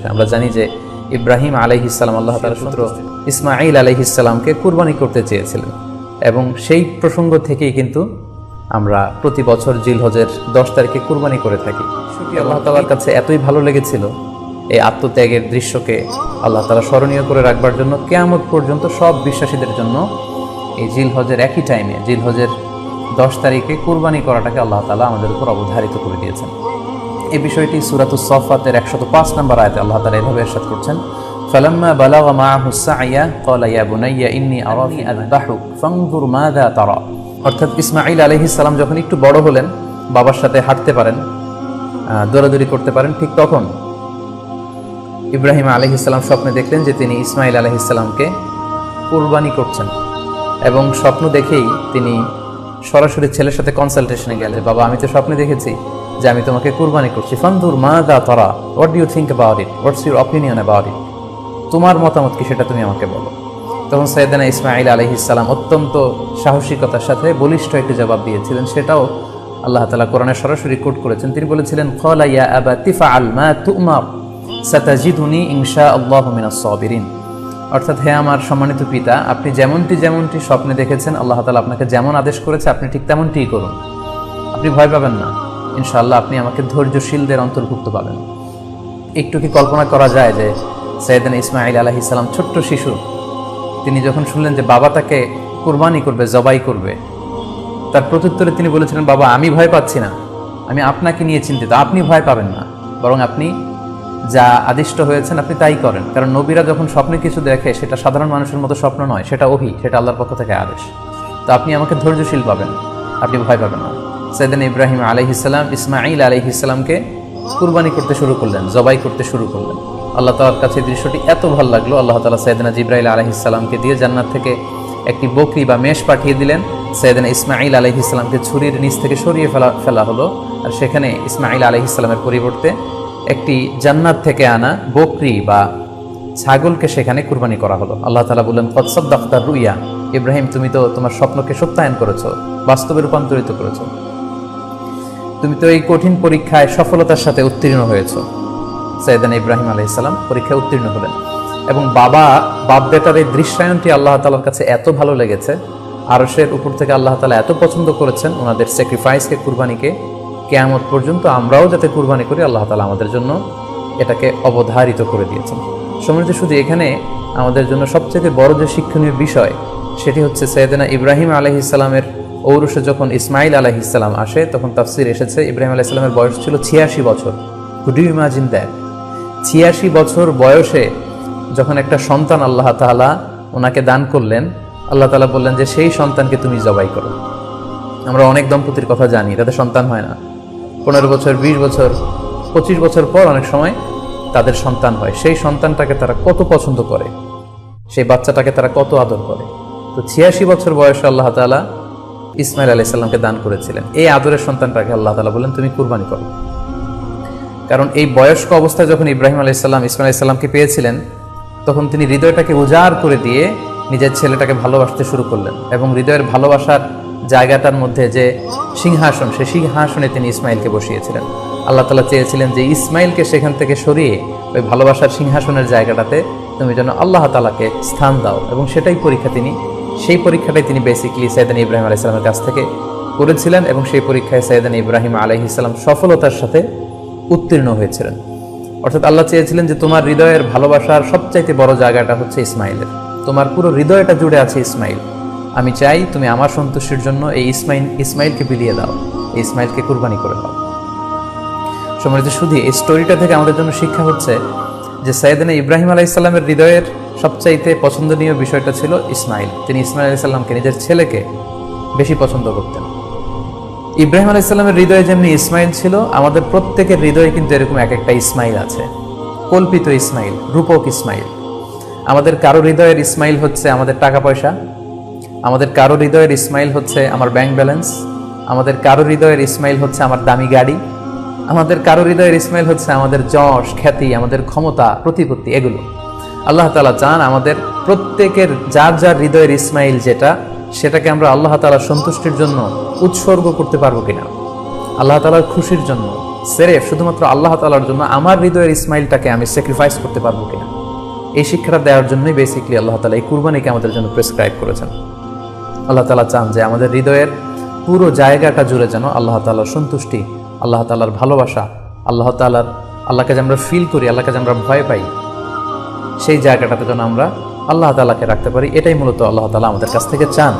বিষয়। আমরা জানি যে ইব্রাহিম আলাইহিসসালাম আল্লাহ তাআলার পুত্র ইসমাঈল আলাইহিসসালামকে কুরবানি করতে চেয়েছিলেন, এবং সেই প্রসঙ্গ থেকেই কিন্তু আমরা প্রতি বছর জিলহজের 10 তারিখে কুরবানি করে থাকি। আল্লাহ তাআলার কাছে এতই ভালো লেগেছিল এই আত্মত্যাগের দৃশ্যকে আল্লাহ তাআলা স্মরণীয় করে রাখবার জন্য কিয়ামত পর্যন্ত সব বিশ্বাসীদের জন্য এই জিলহজের একই টাইমে জিলহজের 10 তারিখে কুরবানি করাটাকে আল্লাহ তাআলা আমাদের উপর অবধারিত করে দিয়েছেন। এই বিষয়টি সূরাতুস সাফফাতের 105 নম্বর আয়াতে আল্লাহ তাআলা এভাবে ইরশাদ করছেন, ফালাম্মা বালাগা মাআহু সা'য়া ক্বালা ইয়া বুনাইয়া ইন্নী আরানি আযবাহুক ফানজুর মাযা তারা। অর্থাৎ ইসমাঈল আলাইহিস সালাম যখন একটু বড় হলেন, বাবার সাথে হাঁটতে পারেন, দৌড়াদৌড়ি করতে পারেন, ঠিক তখন ইব্রাহিম আলাইহিস সালাম স্বপ্নে দেখলেন যে তিনি ইসমাঈল আলাইহিস সালামকে কুরবানি করছেন, এবং স্বপ্ন দেখেই তিনি সরাসরি ছেলের সাথে কনসালটেশনে গেলেন। বাবা, আমি তো স্বপ্নে দেখেছি যে আমি তোমাকে কুরবানি করছি, ফানজুর মাযা তারা, what do you think about it, what's your opinion about it, তোমার মতামত কি সেটা তুমি আমাকে বলো। তখন সাইয়েদনা ইসমাঈল আলাইহিস সালাম অত্যন্ত সাহসিকতার সাথে বলিষ্ঠ একটি জবাব দিয়েছিলেন, সেটাও আল্লাহ তাআলা কোরআনে সরাসরি কোট করেছেন। তিনি বলেছিলেন, ক্বালা ইয়া আবাতি ফাআল মা তু'মার সাতাজিদুনি ইনশাআল্লাহু মিনাস সাবিরিন। অর্থাৎ, হে আমার সম্মানিত পিতা, আপনি যেমনটি স্বপ্নে দেখেছেন, আল্লাহ তাআলা আপনাকে যেমন আদেশ করেছে আপনি ঠিক তেমনটিই করুন, আপনি ভয় পাবেন না, ইনশাআল্লাহ আপনি আমাকে ধৈর্যশীলদের অন্তর্ভুক্ত পাবেন। একটু কি কল্পনা করা যায় যে সাইয়েদনা ইসমাঈল আলাইহিস সালাম ছোট্ট শিশু, তিনি যখন শুনলেন যে বাবা তাকে কুরবানি করবে, জবাই করবে, তার প্রত্যুত্তরে তিনি বলেছিলেন, বাবা আমি ভয় পাচ্ছি না, আমি আপনাকে নিয়ে চিন্তিত, আপনি ভয় পাবেন না, বরং আপনি যা আদিষ্ট হয়েছেন আপনি তাই করেন। কারণ নবীরা যখন স্বপ্নে কিছু দেখে সেটা সাধারণ মানুষের মতো স্বপ্ন নয়, সেটা ওহী, সেটা আল্লাহর পক্ষ থেকে আদেশ। তো আপনি আমাকে ধৈর্যশীল পাবেন, আপনি ভয় পাবেন না। সাইয়েদনা ইব্রাহিম আলাইহিস সালাম ইসমাঈল আলাইহিস সালামকে কুরবানি করতে শুরু করলেন, জবাই করতে শুরু করলেন। আল্লাহ তাআলার কাছে দৃশ্যটি এত ভালো লাগলো, আল্লাহ তাআলা সাইয়েদনা জিবরাইল আলাইহিস সালামকে দিয়ে জান্নাত থেকে একটি বকরি বা মেষ পাঠিয়ে দিলেন। সাইয়েদনা ইসমাঈল আলাইহিস সালামকে ছুরির নিচ থেকে সরিয়ে ফেলা হলো, আর সেখানে ইসমাঈল আলাইহিস সালামের পরিবর্তে একটি জান্নাত থেকে আনা বকরি বা ছাগলকে সেখানে কুরবানি করা হলো। আল্লাহ তাআলা বললেন, কদ সাদ্দাকতা রুইয়া, ইব্রাহিম তুমি তো তোমার স্বপ্নকে সত্যায়ন করেছো, বাস্তবে রূপান্তরিত করেছো, তুমি তো এই কঠিন পরীক্ষায় সফলতার সাথে উত্তীর্ণ হয়েছো। সাইয়েদনা ইব্রাহিম আলাইহিস সালাম পরীক্ষায় উত্তীর্ণ হলেন, এবং বাপ বেটার এই দৃশ্যায়নটি আল্লাহ তাআলার কাছে এত ভালো লেগেছে, আরশের উপর থেকে আল্লাহ তাআলা এত পছন্দ করেছেন ওনাদের স্যাক্রিফাইসকে, কুরবানিকে, কিয়ামত পর্যন্ত আমরাও যাতে কুরবানি করি আল্লাহ তাআলা আমাদের জন্য এটাকে অবধারিত করে দিয়েছেন। সম্মানিত শুধু এখানে আমাদের জন্য সবচেয়ে বড় যে শিক্ষণীয় বিষয় সেটি হচ্ছে সাইয়েদনা ইব্রাহিম আলাইহিস সালামের ঔরসে যখন ইসমাঈল আলাইহিস সালাম আসে, তখন তাফসীর এসেছে ইব্রাহিম আলাইহিস সালামের বয়স ছিল 86 বছর। Could you imagine that? 86 বছর বয়সে যখন একটা সন্তান আল্লাহ তাআলা ওনাকে দান করলেন, আল্লাহ তাআলা বললেন যে সেই সন্তানকে তুমি জবাই করো। আমরা অনেক দম্পতির কথা জানি, তাদের সন্তান হয় না, 15 বছর, 20 বছর, 25 বছর পর অনেক সময় তাদের সন্তান হয়। সেই সন্তানটাকে তারা কত পছন্দ করে, সেই বাচ্চাটাকে তারা কত আদর করে। তো 86 বছর বয়সে আল্লাহ তাআলা ইসমাঈল আলাইহিস সালামকে দান করেছিলেন। এই আদরের সন্তানটাকে আল্লাহ তাআলা বললেন তুমি কুরবানি করো। কারণ এই বয়স্ক অবস্থায় যখন ইব্রাহিম আলাইহিস সালাম ইসমাঈল আলাইহিস সালামকে পেয়েছিলেন, তখন তিনি হৃদয়টাকে উজাড় করে দিয়ে নিজের ছেলেটাকে ভালোবাসতে শুরু করলেন, এবং হৃদয়ের ভালোবাসার জায়গাটার মধ্যে যে সিংহাসন, সেই সিংহাসনে তিনি ইসমাঈলকে বসিয়েছিলেন। আল্লাহ তাআলা চেয়েছিলেন যে ইসমাঈলকে সেখান থেকে সরিয়ে ওই ভালোবাসার সিংহাসনের জায়গাটাতে তুমি যেন আল্লাহ তাআলাকে স্থান দাও, এবং সেই পরীক্ষাটাই তিনি বেসিক্যালি সাইয়েদনা ইব্রাহিম আলাইহিস সালামের কাছ থেকে করেছিলেন, এবং সেই পরীক্ষায় সাইয়েদনা ইব্রাহিম আলাইহিস সালাম সফলতার সাথে উত্তীর্ণ হয়েছিলেন। অর্থাৎ আল্লাহ চেয়েছিলেন যে তোমার হৃদয়ের ভালোবাসার সবচাইতে বড় জায়গাটা হচ্ছে ইসমাঈলের, তোমার পুরো হৃদয়টা জুড়ে আছে ইসমাঈল। আমি চাই তুমি আমার সন্তুষ্টির জন্য এই ইসমাঈলকে বিলিয়ে দাও, এই ইসমাঈলকে কুরবানি করে দাও। সম্মানিত শুধু এই স্টোরিটা থেকে আমাদের জন্য শিক্ষা হচ্ছে যে সাইয়েদনা ইব্রাহিম আলাইহিস সালামের হৃদয়ের সবচাইতে পছন্দনীয় বিষয়টা ছিল ইসমাঈল। তিনি ইসমাঈল আলাইহিস সালামকে, নিজের ছেলেকে বেশি পছন্দ করতেন। ইব্রাহিম আলাইহিস সালামের হৃদয়ে যেমনি ইসমাঈল ছিল, আমাদের প্রত্যেকের হৃদয়ে কিন্তু এরকম এক একটা ইসমাঈল আছে, কল্পিত ইসমাঈল, রূপক ইসমাঈল। আমাদের কারো হৃদয়ের ইসমাঈল হচ্ছে আমাদের টাকা পয়সা, আমাদের কারো হৃদয়ের ইসমাঈল হচ্ছে আমার ব্যাংক ব্যালেন্স, আমাদের কারো হৃদয়ের ইসমাঈল হচ্ছে আমার দামি গাড়ি, আমাদের কারো হৃদয়ের ইসমাঈল হচ্ছে আমাদের যশ, খ্যাতি, আমাদের ক্ষমতা, প্রতিপত্তি, এগুলো। আল্লাহ তাআলা চান আমাদের প্রত্যেকের যার যার হৃদয়ের ইসমাঈল যেটা, সেটাকে আমরা আল্লাহ তাআলার সন্তুষ্টির জন্য উৎসর্গ করতে পারবো কিনা, আল্লাহ তাআলার খুশির জন্য, সেরেফ শুধুমাত্র আল্লাহ তাআলার জন্য আমার হৃদয়ের ইসমাইলটাকে আমি স্যাক্রিফাইস করতে পারবো কিনা, এই শিক্ষাটা দেওয়ার জন্যই বেসিক্যালি আল্লাহ তাআলা এই কুরবানিকে আমাদের জন্য প্রেসক্রাইব করেছেন। আল্লাহ তাআলা চান যে আমাদের হৃদয়ের পুরো জায়গাটা জুড়ে যেন আল্লাহ তাআলার সন্তুষ্টি, আল্লাহ তাআলার ভালোবাসা, আল্লাহকে যে আমরা ফিল করি, আল্লাহকে যে আমরা ভয় পাই, সেই জায়গাটাতে যেন আমরা আল্লাহ তাআলাকে রাখতে পারি। এটাই মূলত আল্লাহ তাআলা আমাদের কাছ থেকে চান।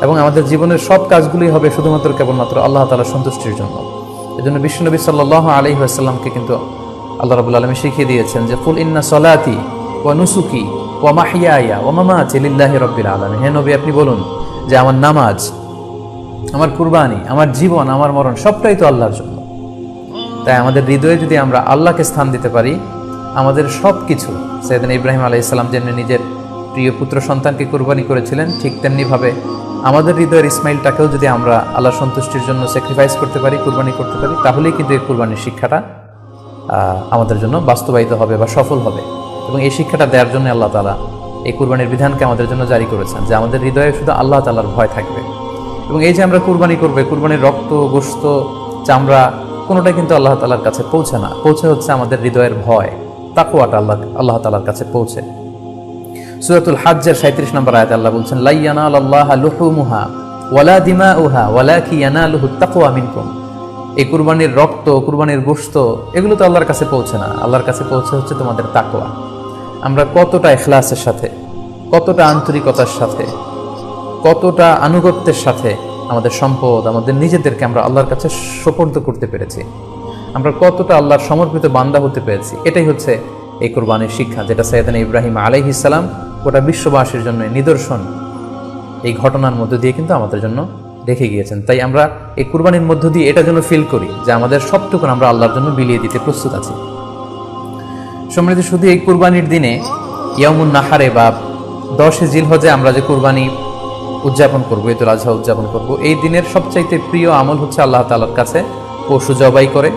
এবং আমাদের জীবনের সব কাজগুলোই হবে শুধুমাত্র কেবলমাত্র আল্লাহ তাআলার সন্তুষ্টির জন্য। এজন্য বিশ্বনবী সাল্লাল্লাহু আলাইহি ওয়াসাল্লামকে কিন্তু আল্লাহ রাব্বুল আলামিন শিখিয়ে দিয়েছেন যে কুল ইন্না সলাতি ওয়া নুসুকি ওয়া মাহইয়ায়া ওয়া মামাতি লিল্লাহি রাব্বিল আলামিন। হে নবী, আপনি বলুন যে আমার নামাজ, আমার কুরবানি, আমার জীবন, আমার মরণ সবটাই তো আল্লাহর জন্য। তাই আমাদের হৃদয়ে যদি আমরা আল্লাহকে স্থান দিতে পারি, আমাদের সব কিছু, সাইয়েদনা ইব্রাহিম আলাইহিস সালাম যেমনি নিজের প্রিয় পুত্র সন্তানকে কুরবানি করেছিলেন, ঠিক তেমনিভাবে আমাদের হৃদয়ের ইসমাইলটাকেও যদি আমরা আল্লাহর সন্তুষ্টির জন্য স্যাক্রিফাইস করতে পারি, কুরবানি করতে পারি, তাহলেই কিন্তু এই কুরবানির শিক্ষাটা আমাদের জন্য বাস্তবায়িত হবে বা সফল হবে। এবং এই শিক্ষাটা দেওয়ার জন্য আল্লাহ তাআলা এই কুরবানির বিধানকে আমাদের জন্য জারি করেছেন, যে আমাদের হৃদয়ে শুধু আল্লাহ তাআলার ভয় থাকবে। এবং এই যে আমরা কুরবানি করবে, কুরবানির রক্ত, গোশত, চামড়া কোনোটাই কিন্তু আল্লাহ তাআলার কাছে পৌঁছে না, পৌঁছে হচ্ছে আমাদের হৃদয়ের ভয়, তাকওয়াটা আল্লাহ তাআলার কাছে পৌঁছে। সূরাতুল হজ্জের 37 নম্বর আয়াতে আল্লাহ বলছেন, লা ইয়ানালাল্লাহা লুহুমুহা ওয়ালা দিমাউহা ওয়ালাকি ইয়ানালুহুত তাকওয়া মিনকুম। এই কুরবানির রক্ত, কুরবানির গোশত, এগুলো তো আল্লাহর কাছে পৌঁছে না, আল্লাহর কাছে পৌঁছে হচ্ছে তোমাদের তাকওয়া। আমরা কতটা ইখলাসের সাথে, কতটা আন্তরিকতার সাথে, কতটা আনুগত্যের সাথে আমাদের সম্পদ, আমাদের নিজেদেরকে আমরা আল্লাহর কাছে সোপর্দ করতে পেরেছি, আমরা কতটা আল্লাহর সমর্পিত বান্দা হতে পেরেছি, এটাই হচ্ছে এই কুরবানির শিক্ষা, যেটা সাইয়েদনা ইব্রাহিম আলাইহিস সালাম গোটা বিশ্ববাসীর জন্য নিদর্শন এই ঘটনার মধ্য দিয়ে কিন্তু আমাদের জন্য রেখে গিয়েছেন। তাই আমরা এই কুরবানির মধ্য দিয়ে এটা যেন ফিল করি যে আমাদের সবটুকু আমরা আল্লাহর জন্য বিলিয়ে দিতে প্রস্তুত আছি। সম্মানিত, শুধু এই কুরবানির দিনে ইয়াউমুন নাহারে বা 10 জিলহজে আমরা যে কুরবানি উদযাপন করবো, ঈদুল আজহা উদযাপন করবো, এই দিনের সবচাইতে প্রিয় আমল হচ্ছে আল্লাহ তাআলার কাছে পশু জবাই করে,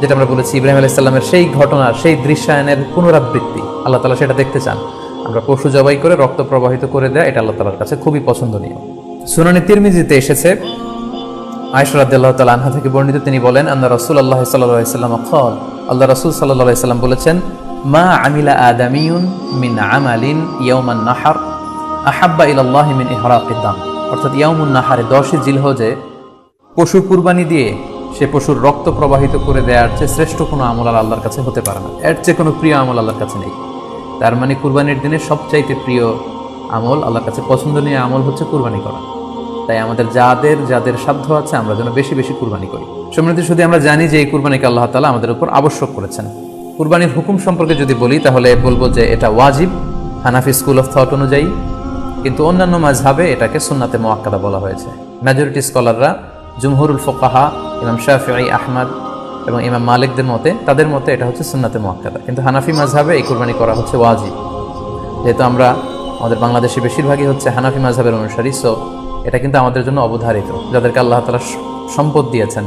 যেটা আমরা বলেছি ইব্রাহিম আলাইহিস সালামের সেই ঘটনার, সেই দৃশ্যায়নের পুনরাবৃত্তি আল্লাহ তাআলা সেটা দেখতে চান। আমরা পশু জবাই করে রক্ত প্রবাহিত করে দেয়, এটা আল্লাহ তাআলার কাছে খুবই পছন্দনীয়। সুনানে তিরমিজিতে এসেছে, আয়েশা রাদিয়াল্লাহু তাআলা আনহা থেকে বর্ণিত, তিনি বলেন, আন্না রাসূলুল্লাহ সাল্লাল্লাহু আলাইহি ওয়াসাল্লাম ক্বাল, আল্লাহ রাসূল সাল্লাল্লাহু আলাইহি ওয়াসাল্লাম বলেছেন, মা আমিলা আদামিয়ুন মিন আমালিন ইয়াউমান নাহার আহাব্বা ইলাল্লাহি মিন ইহরাকিদ দাম। অর্থাৎ ইয়াউমুন নাহারে 10 জিলহজে পশু কুরবানি দিয়ে সে পশুর রক্ত প্রবাহিত করে দেওয়ার চেয়ে শ্রেষ্ঠ কোনো আমল আল্লাহর কাছে হতে পারে না, এর চেয়ে কোনো প্রিয় আমল আল্লাহর কাছে নেই। তার মানে কুরবানির দিনে সবচাইতে প্রিয় আমল, আল্লাহর কাছে পছন্দনীয় আমল হচ্ছে কুরবানি করা। তাই আমাদের যাদের সাধ্য আছে আমরা যেন বেশি বেশি কুরবানি করি। সম্মানিত, শুধু আমরা জানি যে এই কুরবানিকে আল্লাহ তাআলা আমাদের উপর আবশ্যক করেছেন। কুরবানির হুকুম সম্পর্কে যদি বলি তাহলে বলবো যে এটা ওয়াজিব হানাফি স্কুল অফ থট অনুযায়ী, কিন্তু অন্যান্য মাযহাবে এটাকে সুন্নাতে মুআক্কাদা বলা হয়েছে। মেজরিটি স্কলাররা, জুমহুরুল ফুকাহা, ইমাম শাফিঈ, আহমদ এবং ইমাম মালিকদের মতে, তাদের মতে এটা হচ্ছে সুন্নাতে মুআক্কাদা। কিন্তু হানাফি মাযহাবে এই কুরবানি করা হচ্ছে ওয়াজিব। যেহেতু আমাদের বাংলাদেশে বেশিরভাগই হচ্ছে হানাফি মাযহাবের অনুসারী, সো এটা কিন্তু আমাদের জন্য অবধারিত। যাদেরকে আল্লাহ তাআলা সম্পদ দিয়েছেন,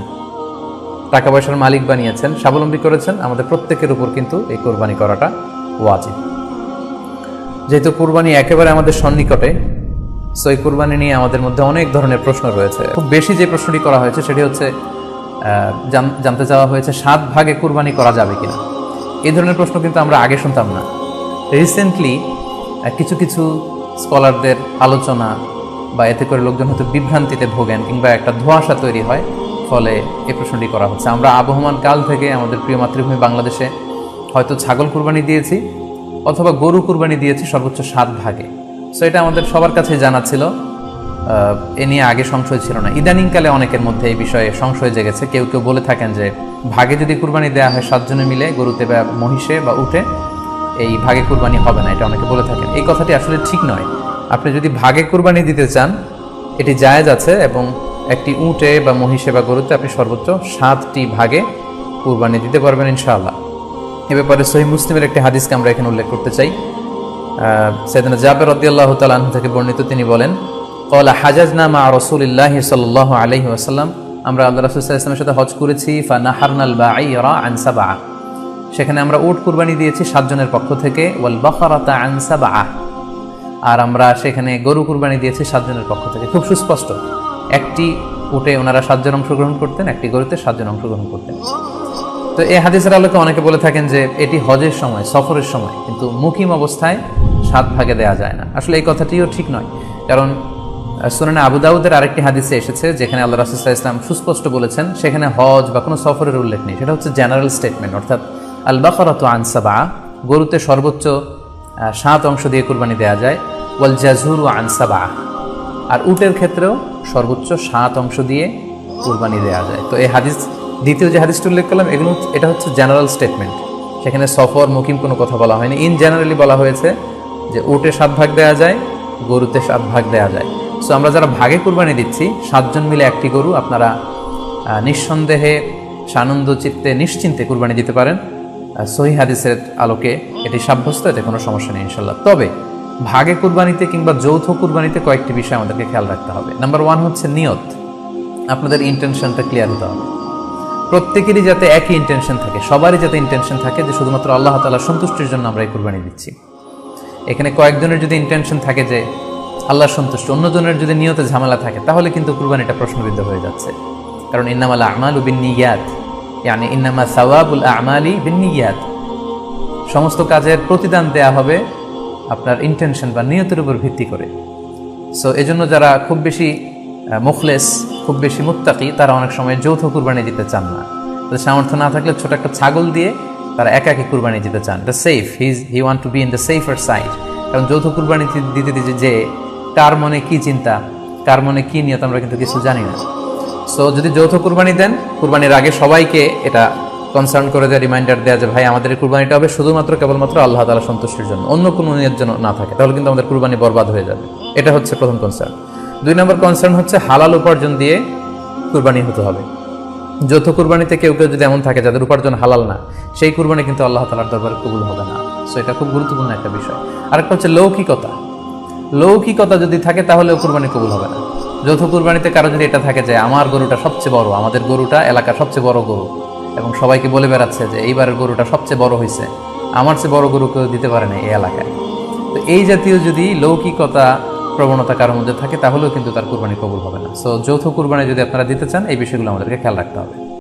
টাকা পয়সার মালিক বানিয়েছেন, স্বাবলম্বী করেছেন, আমাদের প্রত্যেকের উপর কিন্তু এই কুরবানি করাটা ওয়াজিব। যেহেতু কুরবানি একেবারে আমাদের সন্নিকটে, সো এই কুরবানি নিয়ে আমাদের মধ্যে অনেক ধরনের প্রশ্ন রয়েছে। খুব বেশি যে প্রশ্নটি করা হয়েছে সেটি হচ্ছে জানতে চাওয়া হয়েছে 7 ভাগে কুরবানি করা যাবে কিনা। এই ধরনের প্রশ্ন কিন্তু আমরা আগে শুনতাম না। রিসেন্টলি কিছু কিছু স্কলারদের আলোচনা বা এতে করে লোকজন হয়তো বিভ্রান্তিতে ভোগেন কিংবা একটা ধোঁয়াশা তৈরি হয়, ফলে এই প্রশ্নটি করা হচ্ছে। আমরা আবহমান কাল থেকে আমাদের প্রিয় মাতৃভূমি বাংলাদেশে হয়তো ছাগল কুরবানি দিয়েছি অথবা গরু কুরবানি দিয়েছি সর্বোচ্চ 7 ভাগে। সো এটা আমাদের সবার কাছে জানা ছিল, এ নিয়ে আগে সংশয় ছিল না। ইদানিংকালে অনেকের মধ্যে এই বিষয়ে সংশয় জেগেছে। কেউ কেউ বলে থাকেন যে ভাগে যদি কুরবানি দেওয়া হয় 7 জনে মিলে, গরুতে বা মহিষে বা উটে, এই ভাগে কুরবানি হবে না, এটা অনেকে বলে থাকেন। এই কথাটি আসলে ঠিক নয়। আপনি যদি ভাগে কুরবানি দিতে চান এটি জায়েজ আছে, এবং একটি উটে বা মহিষে বা গরুতে আপনি সর্বোচ্চ 7টি ভাগে কুরবানি দিতে পারবেন ইনশাআল্লাহ। এ ব্যাপারে সহিহ মুসলিমের একটি হাদিসকে আমরা এখানে উল্লেখ করতে চাই। সাইয়েদনা জাবের রাদিয়াল্লাহু তাআলা আনহু থেকে বর্ণিত, তিনি বলেন, ক্বালা হাজাজনা মা রাসূলিল্লাহি সাল্লাল্লাহু আলাইহি ওয়াসাল্লাম, আমরা আল্লাহ রাসূল সাল্লাল্লাহু আলাইহি ওয়াসাল্লামের সাথে হজ করেছি। ফানাহারনাল বাঈরা আন সাবআ, সেখানে আমরা উট কুরবানি দিয়েছি 7 জনের পক্ষ থেকে। ওয়াল বাকারাতা আন সাবআ, আর আমরা সেখানে গরু কুরবানি দিয়েছি 7 জনের পক্ষ থেকে। খুব সুস্পষ্ট, একটি উটে ওনারা 7 জন অংশগ্রহণ করতেন, একটি গরুতে 7 জন অংশগ্রহণ করতেন। তো এই হাদিসের আলোকে অনেকে বলে থাকেন যে এটি হজের সময়, সফরের সময়, কিন্তু মুকিম অবস্থায় 7 ভাগে দেয়া যায় না। আসলে এই কথাটিও ঠিক নয়, কারণ সুনানে আবু দাউদের আরেকটি হাদিসে এসেছে যেখানে আল্লাহ রাসূল সাল্লাল্লাহু আলাইহি ওয়াসাল্লাম সুস্পষ্ট বলেছেন, সেখানে হজ বা কোনো সফরের উল্লেখ নেই। সেটা হচ্ছে জেনারেল স্টেটমেন্ট, অর্থাৎ আল বাকারাতু আন সাবআ, গরুতে সর্বোচ্চ 7 অংশ দিয়ে কুরবানি দেওয়া যায়, ওয়াল জাজুরু আন সাবআ, আর উটের ক্ষেত্রেও সর্বোচ্চ 7 অংশ দিয়ে কুরবানি দেওয়া যায়। তো এই হাদিস, দ্বিতীয় যে হাদিসটি উল্লেখ করলাম, এটা হচ্ছে জেনারেল স্টেটমেন্ট, সেখানে সফর মুকিম কোনো কথা বলা হয়নি। ইন জেনারেলি বলা হয়েছে যে উটে 7 ভাগ দেওয়া যায়, গরুতে 7 ভাগ দেওয়া যায়। সো আমরা যারা ভাগে কুরবানি দিচ্ছি, 7 জন মিলে একটি গরু, আপনারা নিঃসন্দেহে সানন্দ চিত্তে নিশ্চিন্তে কুরবানি দিতে পারেন। সহিহ হাদিসের আলোকে এটি সাব্যস্ত, এতে কোনো সমস্যা নেই ইনশাল্লাহ। তবে ভাগে কুরবানিতে কিংবা যৌথ কুরবানিতে কয়েকটি বিষয় আমাদেরকে খেয়াল রাখতে হবে। নাম্বার 1 হচ্ছে নিয়ত। আপনাদের ইন্টেনশনটা ক্লিয়ার হতে হবে। প্রত্যেকেরই যাতে একই ইন্টেনশন থাকে, সবারই যাতে ইন্টেনশন থাকে যে শুধুমাত্র আল্লাহ তাআলার সন্তুষ্টির জন্য আমরা এই কুরবানি দিচ্ছি। এখানে কয়েকজনের যদি ইন্টেনশন থাকে যে আল্লাহর সন্তুষ্টি, অন্যজনের যদি নিয়তে ঝামেলা থাকে, তাহলে কিন্তু কুরবানিটা প্রশ্নবিদ্ধ হয়ে যাচ্ছে। কারণ ইন্নামাল আমালু বিন্নিয়াত, ইয়ানি ইন্নামা সাওয়াবুল আমালি বিন্নিয়াত, সমস্ত কাজের প্রতিদান দেয়া হবে আপনার ইন্টেনশন বা নিয়তের উপর ভিত্তি করে। সো এজন্য যারা খুব বেশি মুখলেস, খুব বেশি মুত্তাকি, তারা অনেক সময় যৌথ কুরবানি দিতে চান না। তাদের সামর্থ্য না থাকলে ছোট একটা ছাগল দিয়ে তারা একাকি কুরবানি দিতে চান। The safe, he want to be in the safer side. কারণ যৌথ কুরবানি দিতে দিতে যে কার মনে কি চিন্তা, কার মনে কি নিয়ত, আমরা কিন্তু কিছু জানি না। সো যদি যৌথ কুরবানি দেন, কুরবানির আগে সবাইকে এটা কনসার্ন করে দেওয়া, রিমাইন্ডার দেওয়া যে ভাই আমাদের এই কুরবানিটা হবে শুধুমাত্র কেবলমাত্র আল্লাহ তাআলা সন্তুষ্টির জন্য, অন্য কোনো নিয়ত যেন না থাকে, তাহলে কিন্তু আমাদের কুরবানি বরবাদ হয়ে যাবে। এটা হচ্ছে প্রথম কনসার্ন। 2 নম্বর কনসার্ন হচ্ছে হালাল উপার্জন দিয়ে কুরবানি হতে হবে। যৌথ কুরবানিতে কেউ কেউ যদি এমন থাকে যাদের উপার্জন হালাল না, সেই কুরবানি কিন্তু আল্লাহ তাআলার দরবারে কবুল হবে না। সো এটা খুব গুরুত্বপূর্ণ একটা বিষয়। আরেকটা হচ্ছে লৌকিকতা। লৌকিকতা যদি থাকে তাহলেও কুরবানি কবুল হবে না। যৌথ কুরবানিতে কারো যদি এটা থাকে যে আমার গরুটা সবচেয়ে বড়, আমাদের গরুটা এলাকার সবচেয়ে বড় গরু, এবং সবাইকে বলে বেড়াচ্ছে যে এইবারের গরুটা সবচেয়ে বড় হয়েছে, আমার চেয়ে বড় গরু কেউ দিতে পারে না এই এলাকায়, তো এই জাতীয় যদি লৌকিকতা প্রবণতা কারোর মধ্যে থাকে, তাহলেও কিন্তু তার কুরবানি কবুল হবে না। সো যৌথ কুরবানি যদি আপনারা দিতে চান, এই বিষয়গুলো আমাদেরকে খেয়াল রাখতে হবে।